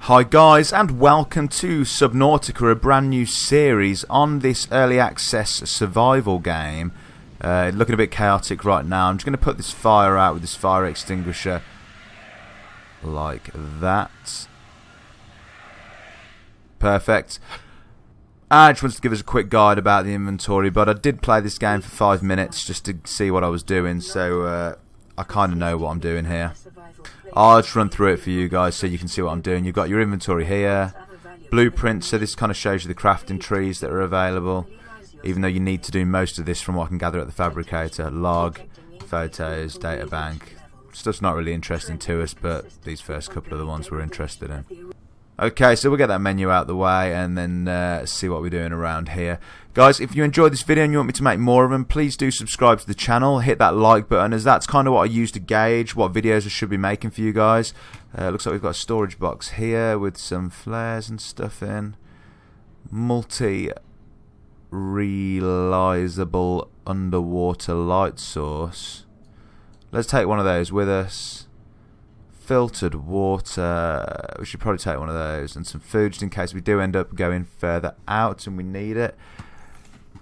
Hi guys, and welcome to Subnautica, a brand new series on this early access survival game. Looking a bit chaotic right now. I'm just going to put this fire out with this fire extinguisher like that. Perfect. I just wanted to give us a quick guide about the inventory, but I did play this game for 5 minutes just to see what I was doing, so I kind of know what I'm doing here. I'll just run through it for you guys so you can see what I'm doing. You've got your inventory here, blueprints, so this kind of shows you the crafting trees that are available, even though you need to do most of this from what I can gather at the fabricator. Log, photos, databank. Stuff's not really interesting to us, but these first couple are the ones we're interested in. Okay, so we'll get that menu out of the way and then see what we're doing around here. Guys, if you enjoyed this video and you want me to make more of them, please do subscribe to the channel. Hit that like button, as that's kind of what I use to gauge what videos I should be making for you guys. Looks like we've got a storage box here with some flares and stuff in. Multi-realizable underwater light source. Let's take one of those with us. Filtered water, we should probably take one of those, and some food just in case we do end up going further out and we need it.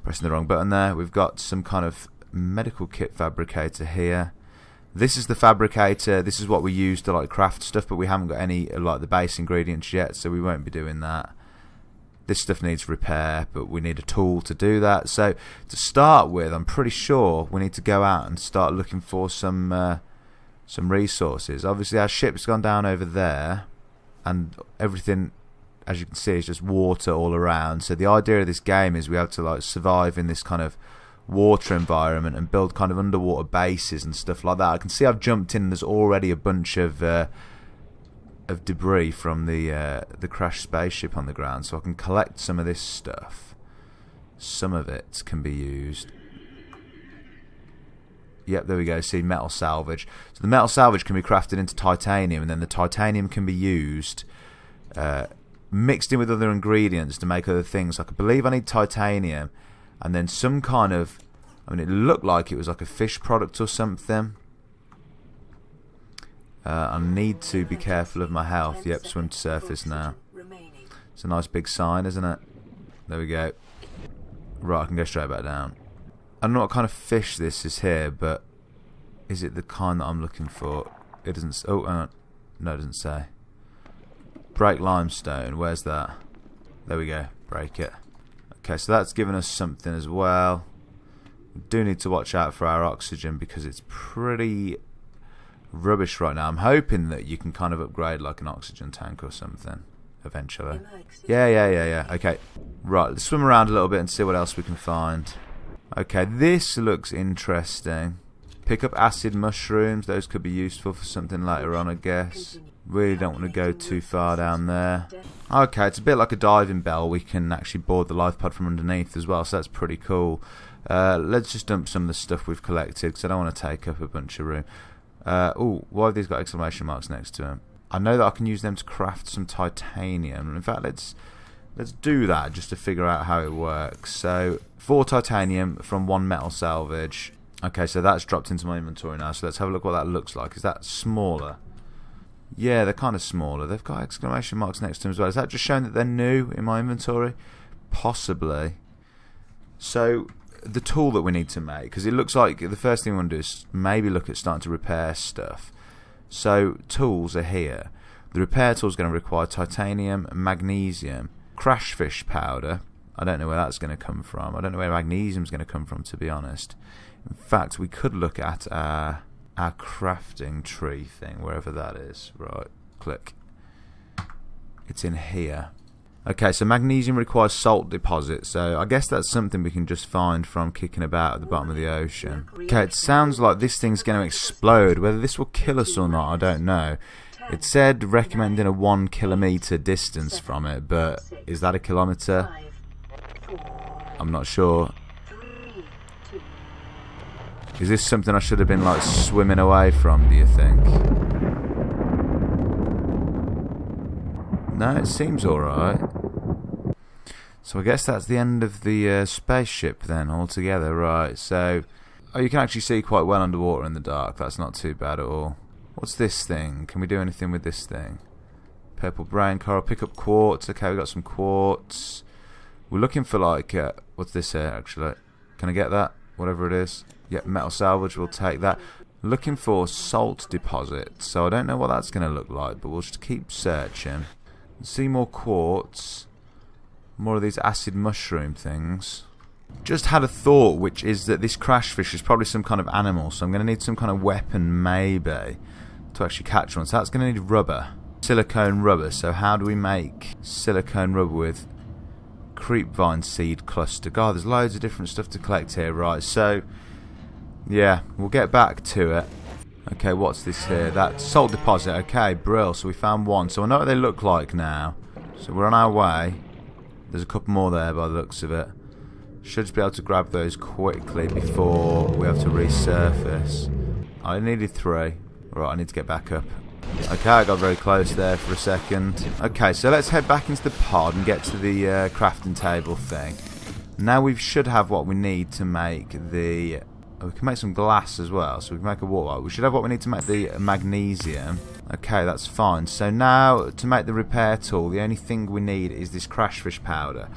Pressing the wrong button there. We've got some kind of medical kit fabricator here. This is the fabricator. This is what we use to like craft stuff, but we haven't got any like the base ingredients yet, so we won't be doing that. This stuff needs repair, but we need a tool to do that. So to start with, I'm pretty sure we need to go out and start looking for some resources. Obviously our ship's gone down over there and everything, as you can see, is just water all around. So the idea of this game is we have to like survive in this kind of water environment and build kind of underwater bases and stuff like that. I can see I've jumped in, there's already a bunch of debris from the crashed spaceship on the ground, so I can collect some of this stuff. Some of it can be used. Yep, there we go. See, metal salvage. So the metal salvage can be crafted into titanium, and then the titanium can be used mixed in with other ingredients to make other things. Like I believe I need titanium, and then some kind of, I mean, it looked like it was like a fish product or something. I need to be careful of my health. Yep, swim to surface now. It's a nice big sign, isn't it? There we go. Right, I can go straight back down. I don't know what kind of fish this is here, but is it the kind that I'm looking for? It doesn't. Oh, no, it doesn't say. Break limestone. Where's that? There we go. Break it. Okay, so that's given us something as well. We do need to watch out for our oxygen because it's pretty rubbish right now. I'm hoping that you can kind of upgrade like an oxygen tank or something eventually. Yeah. Okay. Right, let's swim around a little bit and see what else we can find. Okay, this looks interesting. Pick up acid mushrooms. Those could be useful for something later on, I guess. Really don't want to go too far down there. Okay, it's a bit like a diving bell. We can actually board the life pod from underneath as well, so that's pretty cool. Let's just dump some of the stuff we've collected, because I don't want to take up a bunch of room. Oh, why have these got exclamation marks next to them? I know that I can use them to craft some titanium. In fact, let's do that just to figure out how it works. So 4 titanium from 1 metal salvage. Okay, so that's dropped into my inventory now, so let's have a look what that looks like. Is that smaller? Yeah, they're kind of smaller. They've got exclamation marks next to them as well. Is that just showing that they're new in my inventory? Possibly. So the tool that we need to make, because it looks like the first thing we want to do is maybe look at starting to repair stuff. So tools are here. The repair tool is going to require titanium, magnesium, crash fish powder. I don't know where that's going to come from. I don't know where magnesium is going to come from, to be honest. In fact, we could look at our crafting tree thing, wherever that is. Right, click. It's in here. Okay, so magnesium requires salt deposit, so I guess that's something we can just find from kicking about at the bottom of the ocean. Okay, it sounds like this thing's going to explode. Whether this will kill us or not, I don't know. It said recommending a 1 kilometre distance from it, but is that a kilometre? I'm not sure. Is this something I should have been like swimming away from, do you think? No, it seems alright. So I guess that's the end of the spaceship then altogether, right? So, oh, you can actually see quite well underwater in the dark. That's not too bad at all. What's this thing? Can we do anything with this thing? Purple brain coral. Pick up quartz. Okay, we got some quartz. We're looking for like what's this here actually? Can I get that? Whatever it is. Yep, metal salvage. We'll take that. Looking for salt deposits. So I don't know what that's going to look like, but we'll just keep searching. See more quartz. More of these acid mushroom things. Just had a thought, which is that this crash fish is probably some kind of animal, so I'm going to need some kind of weapon maybe to actually catch one. So that's going to need rubber. Silicone rubber. So how do we make silicone rubber with creepvine seed cluster? God, there's loads of different stuff to collect here, right? So yeah, we'll get back to it. Okay, what's this here? That salt deposit. Okay, brill. So we found one. So I know what they look like now. So we're on our way. There's a couple more there by the looks of it. Should just be able to grab those quickly before we have to resurface. I needed 3. Right, I need to get back up. Okay, I got very close there for a second. Okay, so let's head back into the pod and get to the crafting table thing. Now we should have what we need to make the... we can make some glass as well, so we can make a water. We should have what we need to make the magnesium. Okay, that's fine. So now, to make the repair tool, the only thing we need is this crashfish powder.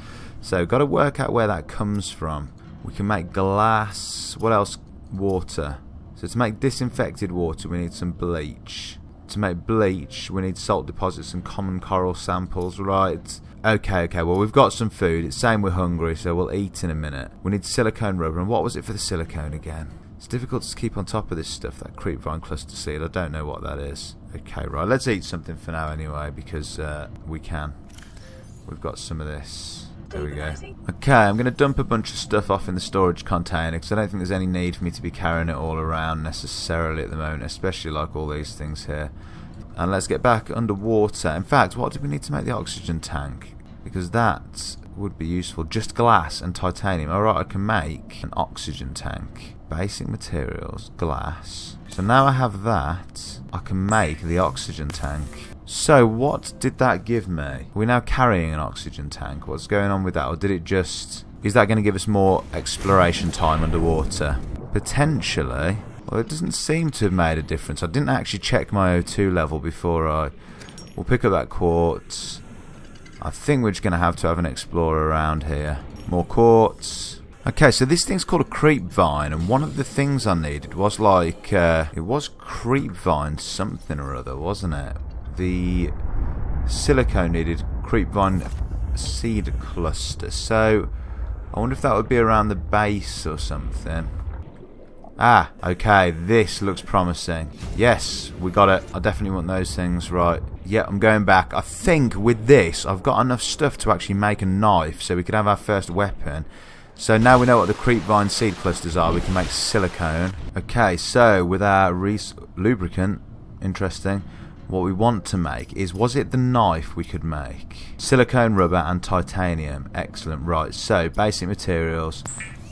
So, got to work out where that comes from. We can make glass. What else? Water. So, to make disinfected water, we need some bleach. To make bleach, we need salt deposits and common coral samples, right? Okay, well, we've got some food. It's saying we're hungry, so we'll eat in a minute. We need silicone rubber, and what was it for the silicone again? It's difficult to keep on top of this stuff, that creepvine cluster seed. I don't know what that is. Okay, right, let's eat something for now anyway, because we can. We've got some of this. There we go. Okay, I'm going to dump a bunch of stuff off in the storage container, because I don't think there's any need for me to be carrying it all around necessarily at the moment, especially like all these things here. And let's get back underwater. In fact, what do we need to make the oxygen tank? Because that would be useful. Just glass and titanium. Alright, I can make an oxygen tank. Basic materials, glass. So now I have that, I can make the oxygen tank. So what did that give me? We're now carrying an oxygen tank. What's going on with that? Or did it just... Is that going to give us more exploration time underwater? Potentially. Well, it doesn't seem to have made a difference. I didn't actually check my O2 level before I... We'll pick up that quartz. I think we're just going to have an explorer around here. More quartz. Okay, so this thing's called a creepvine, and one of the things I needed was like... it was creepvine something or other, wasn't it? The silicone needed creepvine seed cluster. So, I wonder if that would be around the base or something. Ah, okay, this looks promising. Yes, we got it. I definitely want those things, right. Yeah, I'm going back. I think with this, I've got enough stuff to actually make a knife so we could have our first weapon. So now we know what the creepvine seed clusters are, we can make silicone. Okay, so with our lubricant, interesting, what we want to make is, was it the knife we could make? Silicone, rubber and titanium. Excellent, right, so basic materials.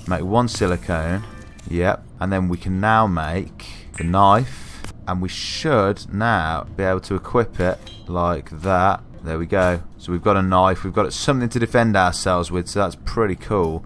Make 1 silicone. Yep, and then we can now make the knife, and we should now be able to equip it like that. There we go. So we've got a knife, we've got something to defend ourselves with, so that's pretty cool.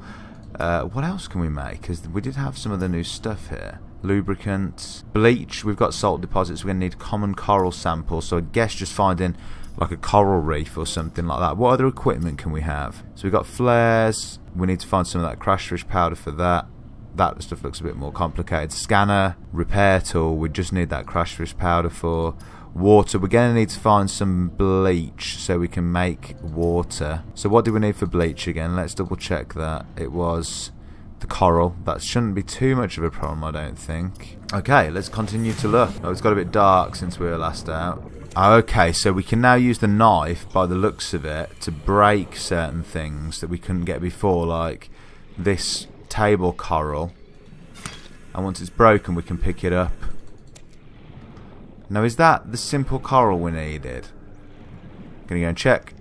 What else can we make? Because we did have some of the new stuff here. Lubricant, bleach, we've got salt deposits, we're going to need common coral samples, so I guess just finding like a coral reef or something like that. What other equipment can we have? So we've got flares, we need to find some of that crashfish powder for that. That stuff looks a bit more complicated. Scanner, repair tool, we just need that crashfish powder for. Water, we're going to need to find some bleach so we can make water. So what do we need for bleach again? Let's double check that. It was the coral. That shouldn't be too much of a problem, I don't think. Okay, let's continue to look. Oh, it's got a bit dark since we were last out. Okay, so we can now use the knife, by the looks of it, to break certain things that we couldn't get before, like this table coral. And once it's broken, we can pick it up. Now, is that the simple coral we needed? Gonna go and check.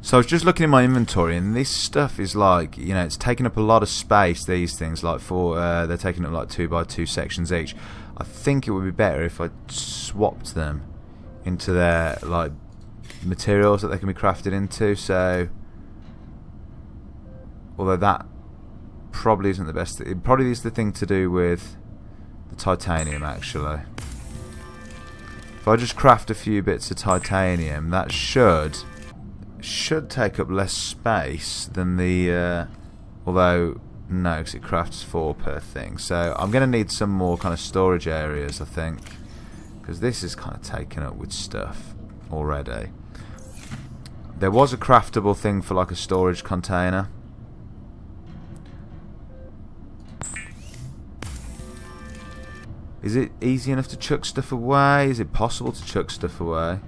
So I was just looking in my inventory, and this stuff is like, you know, it's taking up a lot of space, these things, like they're taking up like 2x2 sections each. I think it would be better if I swapped them into their, like, materials that they can be crafted into, so... Although that probably isn't the best, it probably is the thing to do with the titanium, actually. If I just craft a few bits of titanium, that should take up less space than the... although, no, because it crafts 4 per thing. So I'm going to need some more kind of storage areas, I think. Because this is kind of taken up with stuff already. There was a craftable thing for like a storage container. Is it easy enough to chuck stuff away? Is it possible to chuck stuff away?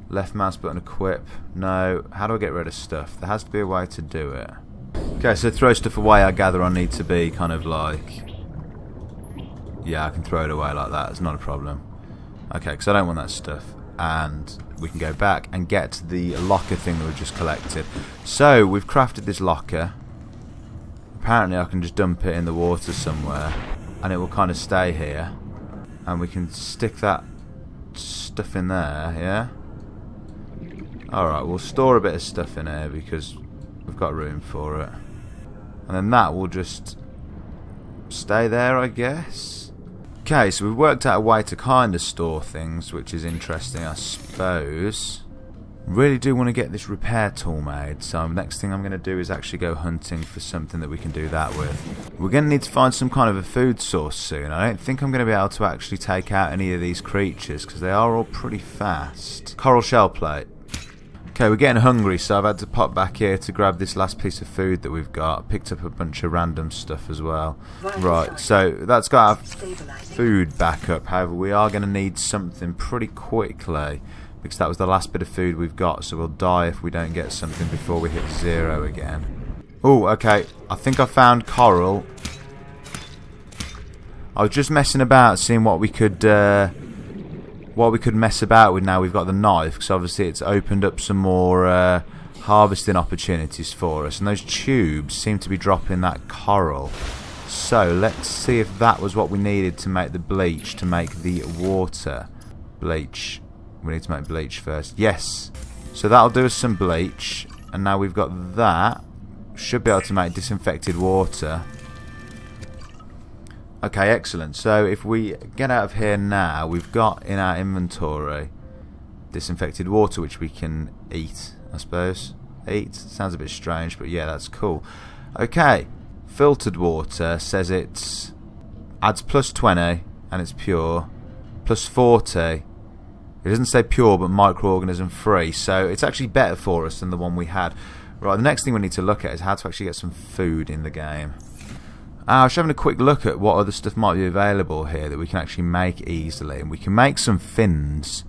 Left mouse button equip. No. How do I get rid of stuff? There has to be a way to do it. Okay, so throw stuff away, I gather I need to be kind of like... Yeah, I can throw it away like that. It's not a problem. Okay, because I don't want that stuff. And we can go back and get the locker thing that we just collected. So, we've crafted this locker. Apparently I can just dump it in the water somewhere. And it will kind of stay here. And we can stick that stuff in there, yeah? Alright, we'll store a bit of stuff in here because we've got room for it. And then that will just stay there, I guess. Okay, so we've worked out a way to kind of store things, which is interesting, I suppose. Really do want to get this repair tool made, so next thing I'm going to do is actually go hunting for something that we can do that with. We're going to need to find some kind of a food source soon. I don't think I'm going to be able to actually take out any of these creatures because they are all pretty fast. Coral shell plate. Okay, we're getting hungry, so I've had to pop back here to grab this last piece of food that we've got. Picked up a bunch of random stuff as well. Right, so that's got our food back up. However, we are going to need something pretty quickly because that was the last bit of food we've got, so we'll die if we don't get something before we hit 0 again. Oh, okay, I think I found coral. I was just messing about, seeing what we could mess about with now we've got the knife, because obviously it's opened up some more harvesting opportunities for us, and those tubes seem to be dropping that coral. So let's see if that was what we needed to make the bleach, to make the water. Bleach. We need to make bleach first. Yes. So that'll do us some bleach, and now we've got that. Should be able to make disinfected water. Okay, excellent. So if we get out of here now, we've got in our inventory disinfected water, which we can eat, I suppose. Eat? Sounds a bit strange, but yeah, that's cool. Okay, filtered water says it's adds plus 20 and it's pure. Plus 40. It doesn't say pure, but microorganism free, so it's actually better for us than the one we had. Right, the next thing we need to look at is how to actually get some food in the game. I was having a quick look at what other stuff might be available here that we can actually make easily. And we can make some fins,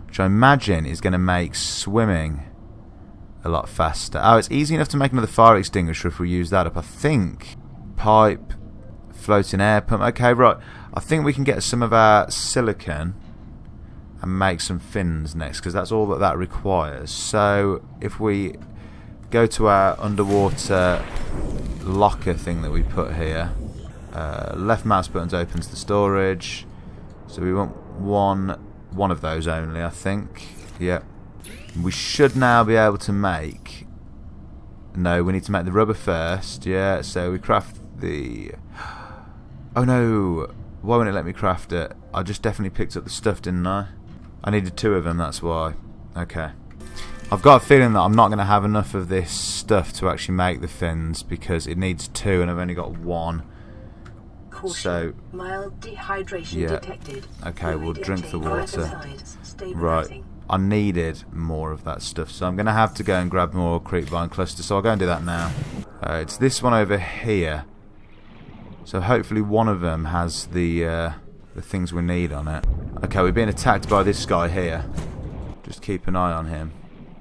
which I imagine is going to make swimming a lot faster. Oh, it's easy enough to make another fire extinguisher if we use that up, I think. Pipe, floating air pump. Okay, right. I think we can get some of our silicon and make some fins next, because that's all that requires. So if we go to our underwater locker thing that we put here, left mouse button opens the storage, so we want one of those only, I think. Yep. We should now be able to make... No, we need to make the rubber first. Yeah, so we craft the... Oh no, why won't it let me craft it? I just definitely picked up the stuff, didn't I? I needed 2 of them, that's why. Okay. I've got a feeling that I'm not going to have enough of this stuff to actually make the fins, because it needs 2 and I've only got 1. Caution. So, mild dehydration yeah. detected. Okay, we'll drink the water. Right. Right. I needed more of that stuff, so I'm going to have to go and grab more creepvine clusters, so I'll go and do that now. It's this one over here. So hopefully one of them has the things we need on it. Okay, we're being attacked by this guy here. Just keep an eye on him.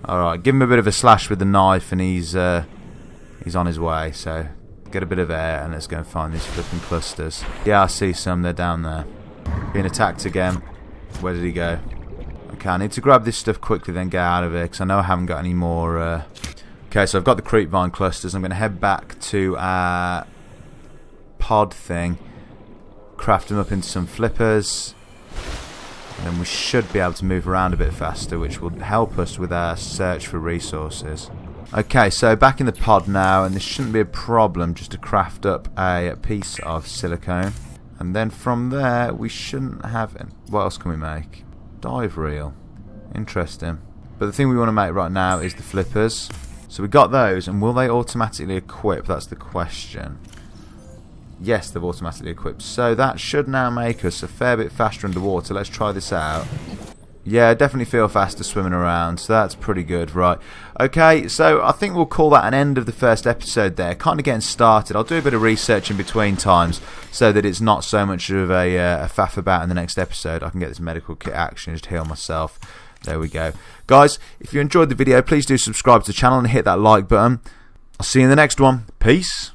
Alright, give him a bit of a slash with the knife and he's on his way, so get a bit of air and let's go and find these flipping clusters. Yeah, I see some, they're down there. Being attacked again. Where did he go? Okay, I need to grab this stuff quickly then get out of here, because I know I haven't got any more... Okay, so I've got the creepvine clusters. I'm going to head back to our pod thing, craft them up into some flippers, and then we should be able to move around a bit faster, which will help us with our search for resources. Okay, so back in the pod now, and this shouldn't be a problem just to craft up a piece of silicone, and then from there we shouldn't have... What else can we make? Dive reel. Interesting. But the thing we want to make right now is the flippers. So we got those, and will they automatically equip? That's the question. Yes, they've automatically equipped. So that should now make us a fair bit faster underwater. Let's try this out. Yeah, I definitely feel faster swimming around, so that's pretty good. Right, okay, so I think we'll call that an end of the first episode there. Kind of getting started. I'll do a bit of research in between times so that it's not so much of a faff about in the next epised. I can get this medical kit action, just heal myself. There we go. Guys, if you enjoyed the video, please do subscribe to the channel and hit that like button. I'll see you in the next one. Peace.